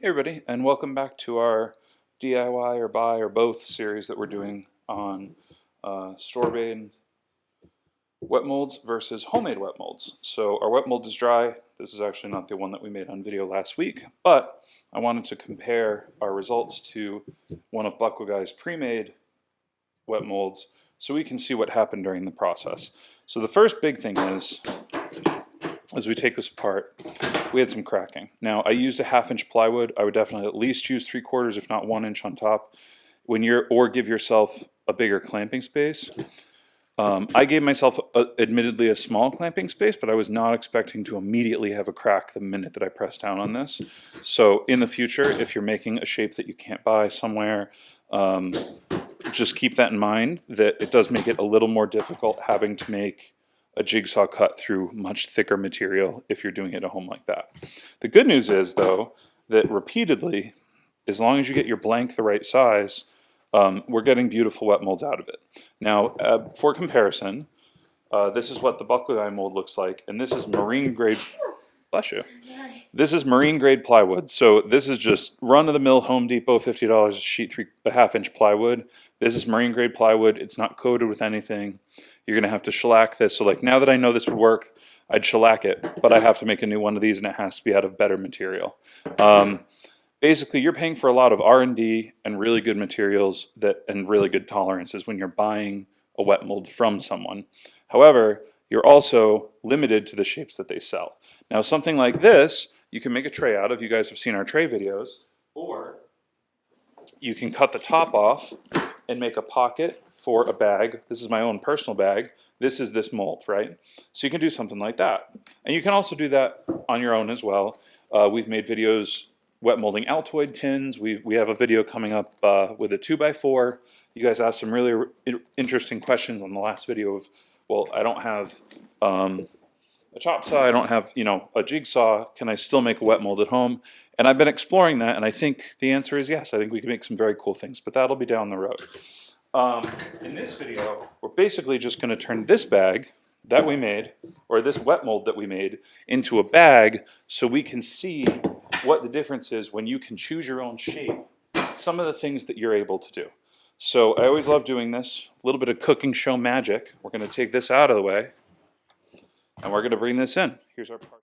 Hey everybody, and welcome back to our DIY or buy or both series that we're doing on store-made wet molds versus homemade wet molds. So our wet mold is dry. This is actually not the one that we made on video last week, but I wanted to compare our results to one of Buckle Guy's pre-made wet molds so we can see what happened during the process. So the first big thing is, as we take this apart, we had some cracking. Now, I used a 1/2 inch plywood. I would definitely at least use 3/4, if not 1 inch on top, or give yourself a bigger clamping space. I gave myself, admittedly, a small clamping space, but I was not expecting to immediately have a crack the minute that I pressed down on this. So in the future, if you're making a shape that you can't buy somewhere, just keep that in mind, that it does make it a little more difficult having to make a jigsaw cut through much thicker material if you're doing it at home like that. The good news is, though, that repeatedly, as long as you get your blank the right size, we're getting beautiful wet molds out of it. Now, for comparison, this is what the Buckle Guy mold looks like, and this is marine grade. Bless you. This is marine grade plywood. So this is just run-of-the-mill Home Depot $50 a sheet, a 1/2 inch plywood. This is marine grade plywood. It's not coated with anything. You're gonna have to shellac this. So like now that I know this would work, I'd shellac it, but I have to make a new one of these, and it has to be out of better material. Basically, you're paying for a lot of R&D and really good materials and really good tolerances when you're buying a wet mold from someone. However, you're also limited to the shapes that they sell. Now, something like this, you can make a tray out of. You guys have seen our tray videos, or you can cut the top off and make a pocket for a bag. This is my own personal bag. This is this mold, right? So you can do something like that. And you can also do that on your own as well. We've made videos wet molding Altoid tins. We have a video coming up with a 2x4. You guys asked some really interesting questions on the last video of, well, I don't have a chop saw, I don't have, a jigsaw. Can I still make a wet mold at home? And I've been exploring that, and I think the answer is yes. I think we can make some very cool things, but that'll be down the road. In this video, we're basically just going to turn this bag that we made, or this wet mold that we made, into a bag so we can see what the difference is when you can choose your own shape, some of the things that you're able to do. So I always love doing this, a little bit of cooking show magic. We're going to take this out of the way, and we're going to bring this in. Here's our part.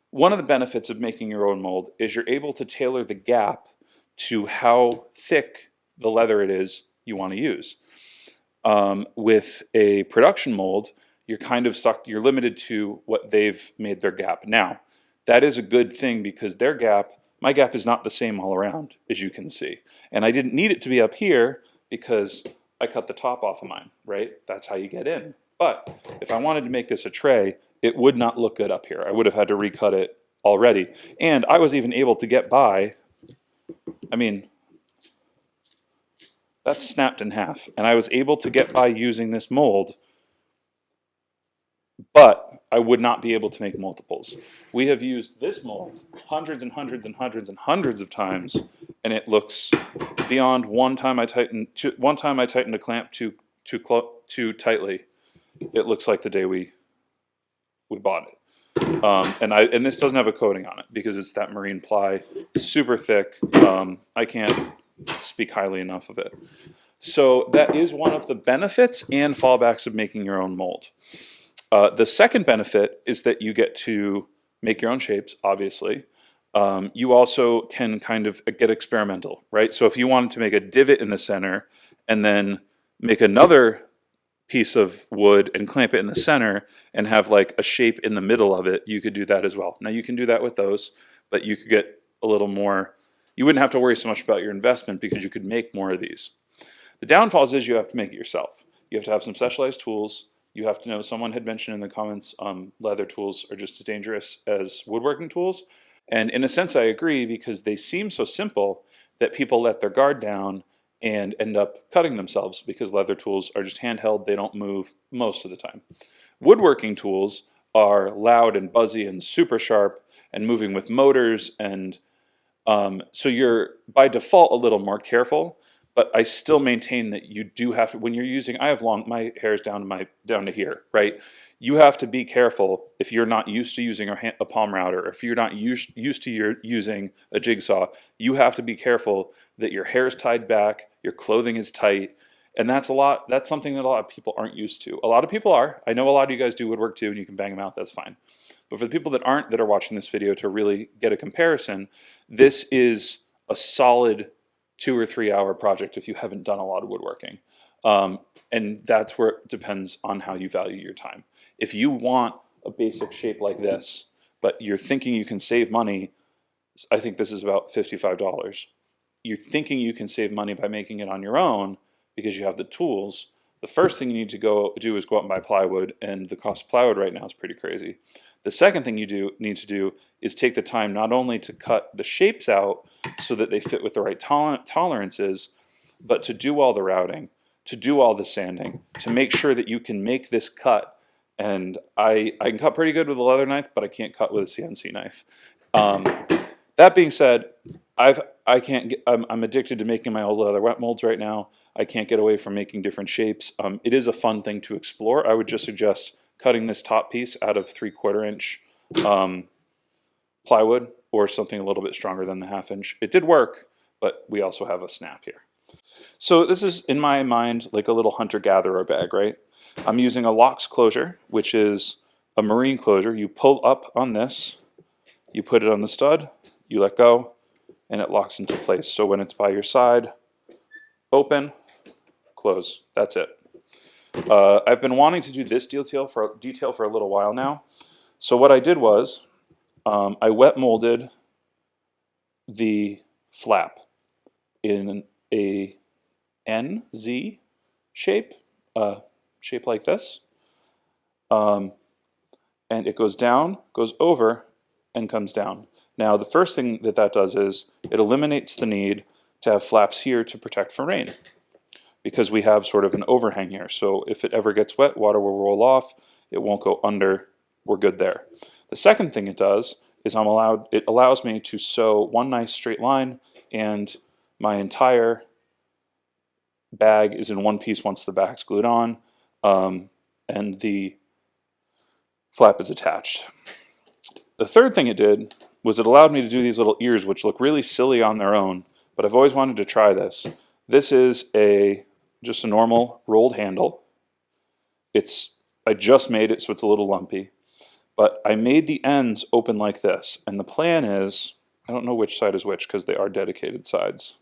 One of the benefits of making your own mold is you're able to tailor the gap to how thick the leather it is you want to use. With a production mold, you're kind of stuck, you're limited to what they've made their gap. Now, that is a good thing because my gap is not the same all around, as you can see. And I didn't need it to be up here because I cut the top off of mine, right? That's how you get in. But if I wanted to make this a tray, it would not look good up here. I would have had to recut it already. And I was even able to get by, that's snapped in half. And I was able to get by using this mold, but I would not be able to make multiples. We have used this mold hundreds and hundreds and hundreds and hundreds of times, and it looks beyond one time I tightened a clamp too tightly. It looks like the day we bought it. And this doesn't have a coating on it because it's that marine ply, super thick. I can't speak highly enough of it. So that is one of the benefits and fallbacks of making your own mold. The second benefit is that you get to make your own shapes, obviously. You also can kind of get experimental, right? So if you wanted to make a divot in the center and then make another piece of wood and clamp it in the center and have like a shape in the middle of it, you could do that as well. Now you can do that with those, but you could get a little more, you wouldn't have to worry so much about your investment because you could make more of these. The downfalls is you have to make it yourself. You have to have some specialized tools. You have to know, someone had mentioned in the comments, leather tools are just as dangerous as woodworking tools. And in a sense, I agree, because they seem so simple that people let their guard down and end up cutting themselves because leather tools are just handheld. They don't move most of the time. Woodworking tools are loud and buzzy and super sharp and moving with motors. And so you're by default a little more careful. but I still maintain that you do have to, when you're using, I have long, my hair is down to here, right? You have to be careful if you're not used to using a palm router, or if you're not used to using a jigsaw. You have to be careful that your hair is tied back, your clothing is tight, and that's something that a lot of people aren't used to. A lot of people are. I know a lot of you guys do woodwork too, and you can bang them out, that's fine. But for the people that aren't, that are watching this video, to really get a comparison, this is a solid 2 or 3 hour project if you haven't done a lot of woodworking. And that's where it depends on how you value your time. If you want a basic shape like this, but you're thinking you can save money, I think this is about $55. You're thinking you can save money by making it on your own because you have the tools. The first thing you need to go do is go out and buy plywood, and the cost of plywood right now is pretty crazy. The second thing you need to do is take the time not only to cut the shapes out so that they fit with the right tolerances, but to do all the routing, to do all the sanding, to make sure that you can make this cut. And I can cut pretty good with a leather knife, but I can't cut with a CNC knife. That being said, I'm addicted to making my old leather wet molds right now. I can't get away from making different shapes. It is a fun thing to explore. I would just suggest cutting this top piece out of 3/4 inch plywood, or something a little bit stronger than the 1/2 inch. It did work, but we also have a snap here. So this is, in my mind, like a little hunter-gatherer bag, right? I'm using a locks closure, which is a marine closure. You pull up on this, you put it on the stud, you let go, and it locks into place. So when it's by your side, open, close. That's it. I've been wanting to do this detail for a little while now. So what I did was, I wet molded the flap in a NZ shape, shape like this. And it goes down, goes over, and comes down. Now the first thing that does is it eliminates the need to have flaps here to protect from rain, because we have sort of an overhang here. So if it ever gets wet, water will roll off, it won't go under, we're good there. The second thing it does is it allows me to sew one nice straight line, and my entire bag is in one piece once the back's glued on, and the flap is attached. The third thing it did was it allowed me to do these little ears, which look really silly on their own, but I've always wanted to try this. This is just a normal rolled handle. I just made it, so it's a little lumpy, but I made the ends open like this, and the plan is, I don't know which side is which because they are dedicated sides.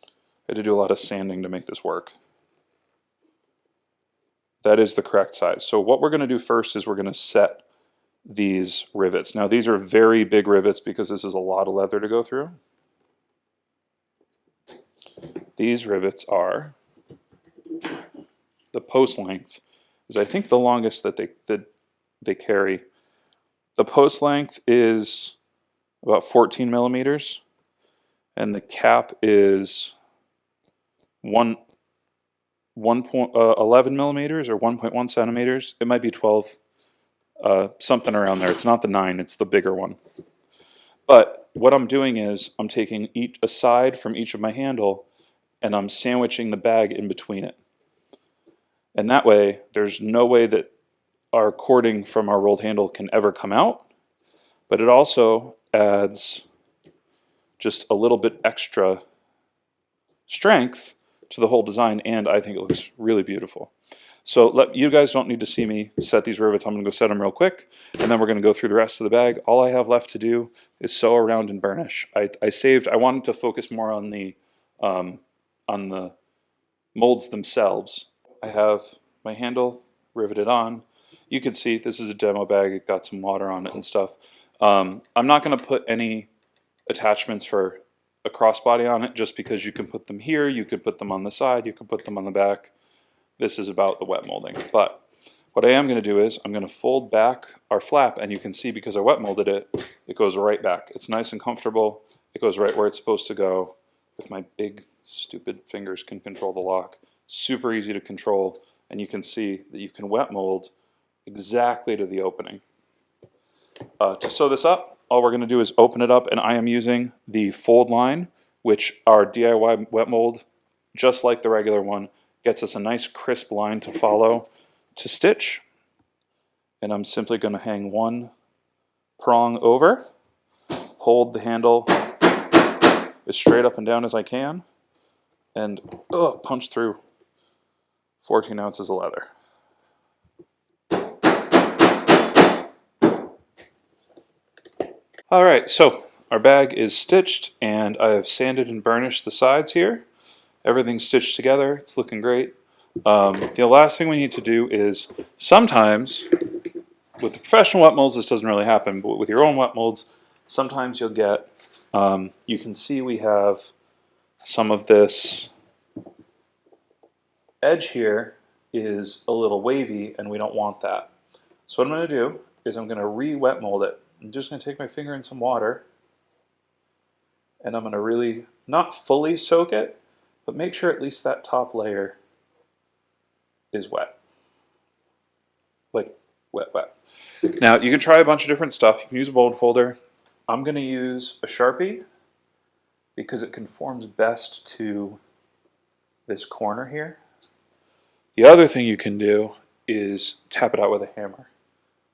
I had to do a lot of sanding to make this work. That is the correct size. So what we're going to do first is we're going to set these rivets. Now these are very big rivets because this is a lot of leather to go through. These rivets are, the post length is, I think, the longest that they carry. The post length is about 14 millimeters, and the cap is 11 millimeters or 1.1 centimeters. It might be 12, something around there. It's not the 9, it's the bigger one. But what I'm doing is I'm taking a side from each of my handle, and I'm sandwiching the bag in between it. And that way, there's no way that our cording from our rolled handle can ever come out, but it also adds just a little bit extra strength to the whole design, and I think it looks really beautiful. So you guys don't need to see me set these rivets. I'm going to go set them real quick, and then we're going to go through the rest of the bag. All I have left to do is sew around and burnish. I wanted to focus more on the molds themselves. I have my handle riveted on. You can see this is a demo bag. It got some water on it and stuff. I'm not going to put any attachments for a crossbody on it, just because you can put them here, you could put them on the side, you could put them on the back. This is about the wet molding. But what I am going to do is I'm going to fold back our flap, and you can see because I wet molded it, it goes right back. It's nice and comfortable. It goes right where it's supposed to go. If my big stupid fingers can control the lock, super easy to control, and you can see that you can wet mold exactly to the opening. To sew this up, all we're going to do is open it up, and I am using the fold line, which our DIY wet mold just like the regular one, gets us a nice crisp line to follow to stitch. And I'm simply going to hang one prong over, hold the handle as straight up and down as I can, and punch through 14 ounces of leather. All right, so our bag is stitched, and I have sanded and burnished the sides here. Everything's stitched together. It's looking great. The last thing we need to do is, sometimes, with the professional wet molds, this doesn't really happen, but with your own wet molds, sometimes you'll get, you can see we have some of this edge here is a little wavy, and we don't want that. So what I'm going to do is I'm going to re-wet mold it. I'm just going to take my finger in some water, and I'm going to really, not fully soak it, but make sure at least that top layer is wet. Like, wet, wet. Now, you can try a bunch of different stuff. You can use a mold folder. I'm going to use a Sharpie because it conforms best to this corner here. The other thing you can do is tap it out with a hammer.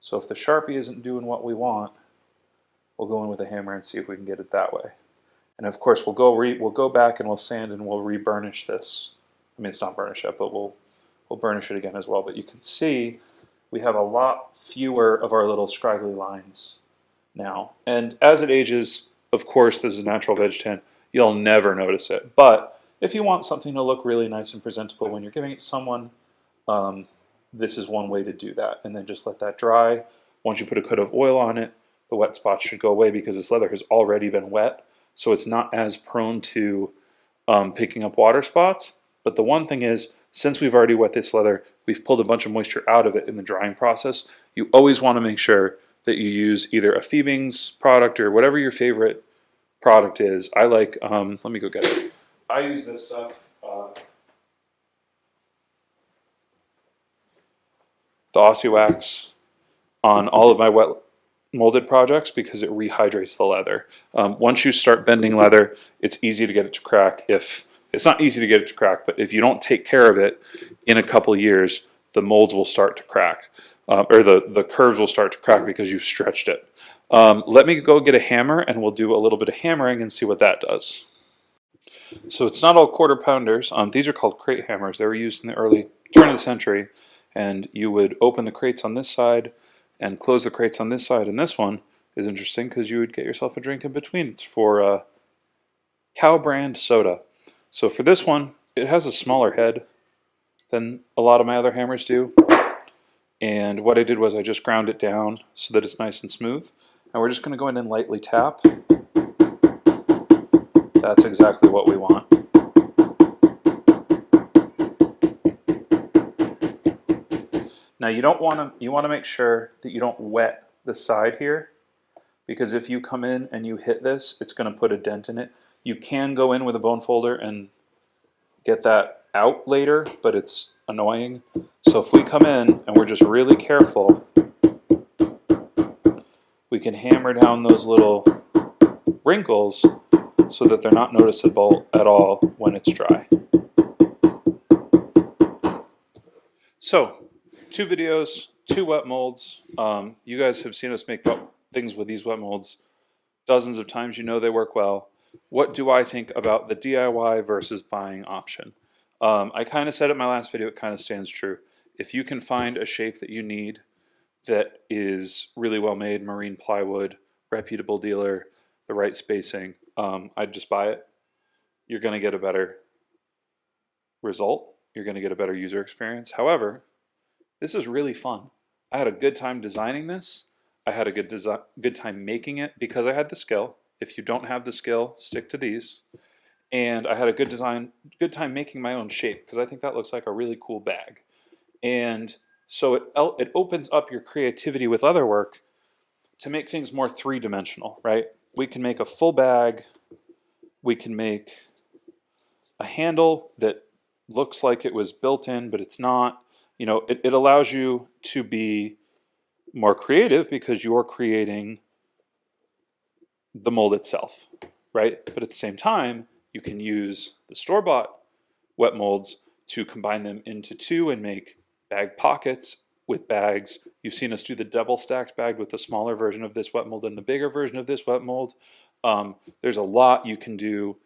So if the Sharpie isn't doing what we want, we'll go in with a hammer and see if we can get it that way. And of course, we'll go back and we'll sand and we'll re-burnish this. I mean, it's not burnished yet, but we'll burnish it again as well. But you can see we have a lot fewer of our little scraggly lines now. And as it ages, of course, this is a natural veg tan. You'll never notice it. But if you want something to look really nice and presentable when you're giving it to someone, this is one way to do that. And then just let that dry. Once you put a coat of oil on it, the wet spots should go away because this leather has already been wet. So it's not as prone to picking up water spots. But the one thing is, since we've already wet this leather, we've pulled a bunch of moisture out of it in the drying process. You always want to make sure that you use either a Phoebing's product or whatever your favorite product is. I like, let me go get it. I use this stuff. The Aussie Wax on all of my wet molded projects because it rehydrates the leather. Once you start bending leather, it's easy to get it to crack. If it's not easy to get it to crack, but if you don't take care of it, in a couple of years, the molds will start to crack, or the curves will start to crack because you've stretched it. Let me go get a hammer, and we'll do a little bit of hammering and see what that does. So it's not all quarter pounders. These are called crate hammers. They were used in the early turn of the century, and you would open the crates on this side and close the crates on this side. And this one is interesting because you would get yourself a drink in between. It's for cow brand soda. So for this one, it has a smaller head than a lot of my other hammers do. And what I did was I just ground it down so that it's nice and smooth. And we're just going to go in and lightly tap. That's exactly what we want. Now you want to make sure that you don't wet the side here, because if you come in and you hit this, it's going to put a dent in it. You can go in with a bone folder and get that out later, but it's annoying. So if we come in and we're just really careful, we can hammer down those little wrinkles so that they're not noticeable at all when it's dry. So, 2 videos, 2 wet molds. You guys have seen us make things with these wet molds dozens of times. You know they work well. What do I think about the DIY versus buying option? I kind of said it in my last video, it kind of stands true. If you can find a shape that you need that is really well made, marine plywood, reputable dealer, the right spacing, I'd just buy it. You're going to get a better result. You're going to get a better user experience. However, this is really fun. I had a good time designing this. I had a good time making it because I had the skill. If you don't have the skill, stick to these. And I had a good time making my own shape because I think that looks like a really cool bag. And so it opens up your creativity with other work to make things more 3-dimensional, right? We can make a full bag. We can make a handle that looks like it was built in, but it's not. You know, it allows you to be more creative because you're creating the mold itself, right? But at the same time, you can use the store-bought wet molds to combine them into two and make bag pockets with bags. You've seen us do the double stacked bag with the smaller version of this wet mold and the bigger version of this wet mold. There's a lot you can do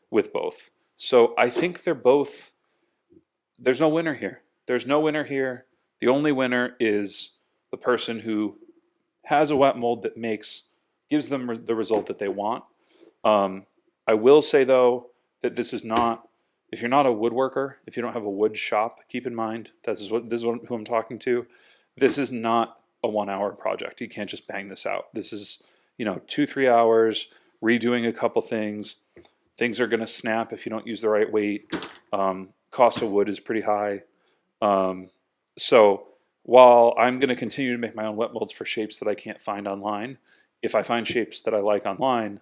with both. So I think they're both, there's no winner here. There's no winner here. The only winner is the person who has a wet mold that gives them the result that they want. I will say though that this is not, if you're not a woodworker, if you don't have a wood shop, keep in mind this is who I'm talking to. This is not a 1 hour project. You can't just bang this out. This is 2-3 hours redoing a couple things. Things are going to snap if you don't use the right weight. Cost of wood is pretty high. So while I'm going to continue to make my own wet molds for shapes that I can't find online, if I find shapes that I like online,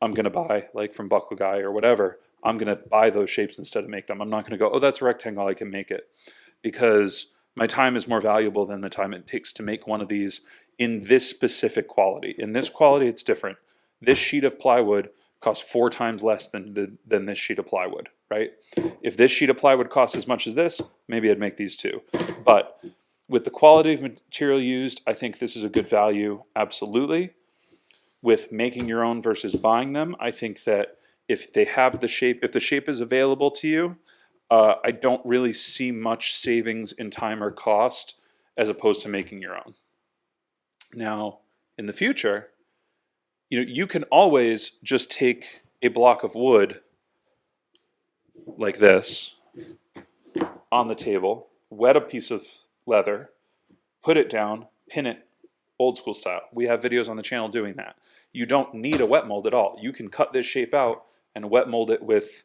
I'm going to buy, like from Buckle Guy or whatever, I'm going to buy those shapes instead of make them. I'm not going to go, oh, that's a rectangle, I can make it. Because my time is more valuable than the time it takes to make one of these in this specific quality. In this quality, it's different. This sheet of plywood costs 4 times less than this sheet of plywood, right? If this sheet of plywood costs as much as this, maybe I'd make these too. But with the quality of material used, I think this is a good value, absolutely. With making your own versus buying them, I think that if they have the shape, if the shape is available to you, I don't really see much savings in time or cost as opposed to making your own. Now, in the future, you can always just take a block of wood like this on the table, wet a piece of leather, put it down, pin it old school style. We have videos on the channel doing that. You don't need a wet mold at all. You can cut this shape out and wet mold it with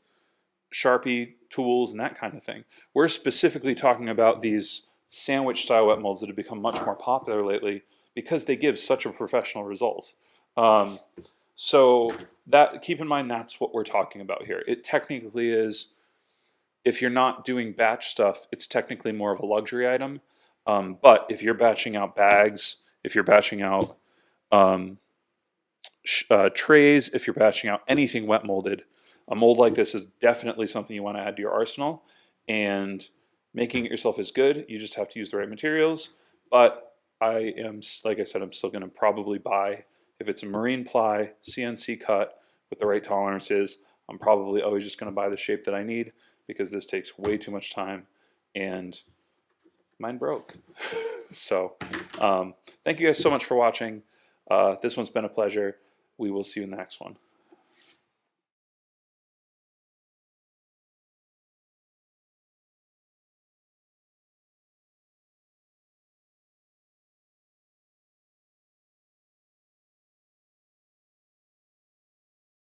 Sharpie tools and that kind of thing. We're specifically talking about these sandwich style wet molds that have become much more popular lately because they give such a professional result. So that, keep in mind, that's what we're talking about here. It technically is, if you're not doing batch stuff, it's technically more of a luxury item. But if you're batching out bags, if you're batching out trays, if you're batching out anything wet molded, a mold like this is definitely something you want to add to your arsenal. And making it yourself is good. You just have to use the right materials. But I am, like I said, I'm still going to probably buy, if it's a marine ply, CNC cut with the right tolerances, I'm probably always just going to buy the shape that I need because this takes way too much time and mine broke. So thank you guys so much for watching. This one's been a pleasure. We will see you in the next one.